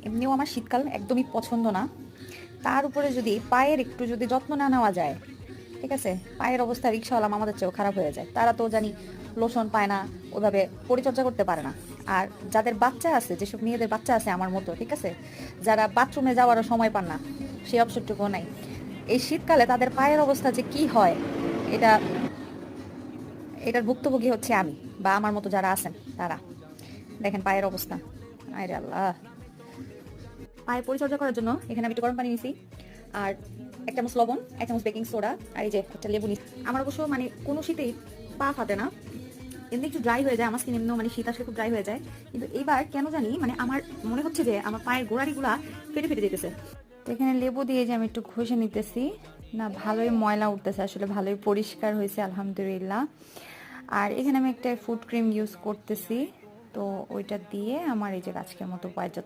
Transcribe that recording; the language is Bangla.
এমনিও আমার শীতকাল একদমই পছন্দ না, তার উপরে যদি পায়ের একটু যদি যত্ন না নেওয়া যায়, ঠিক আছে, পায়ের অবস্থা রিক্সাওয়ালা আমাদের চেয়েও খারাপ হয়ে যায়। তারা তো জানি লোশন পায় না, ওইভাবে পরিচর্যা করতে পারে না। আর যাদের বাচ্চা আছে, যেসব মেয়েদের বাচ্চা আছে আমার মতো, ঠিক আছে, যারা বাথরুমে যাওয়ারও সময় পান না, সেই অপশনটুকু নাই, এই শীতকালে তাদের পায়ের অবস্থা যে কি হয়, এটা এটার ভুক্তভোগী হচ্ছে আমি, বা আমার মতো যারা আছেন তারা। দেখেন পায়ের অবস্থা, আরে আল্লাহ। পায়ের পরিচর্যা করার জন্য এখানে আমি একটু গরম পানি নিছি, আর এক চামচ লবণ, এক চামচ বেকিং সোডা, আর এই যে একটা লেবু নিচ্ছি। আমার অবশ্য মানে কোনো শীতেই পা ফাটে না, এমনি একটু ড্রাই হয়ে যায় আমার স্কিন, এমনিও মানে শীত আসলে খুব ড্রাই হয়ে যায়, কিন্তু এইবার কেন জানি মানে আমার মনে হচ্ছে যে আমার পায়ের গোড়ালিগুলা ফেটে ফেটে যেতেছে। তো এখানে লেবু দিয়ে যে আমি একটু ঘষে নিতেছি, না ভালোই ময়লা উঠতেছে, আসলে ভালোই পরিষ্কার হয়েছে আলহামদুলিল্লাহ। আর এখানে আমি একটা ফুড ক্রিম ইউজ করতেছি, তো ওইটা দিয়ে আমার এই যে আজকের মতো পায়ের যত্ন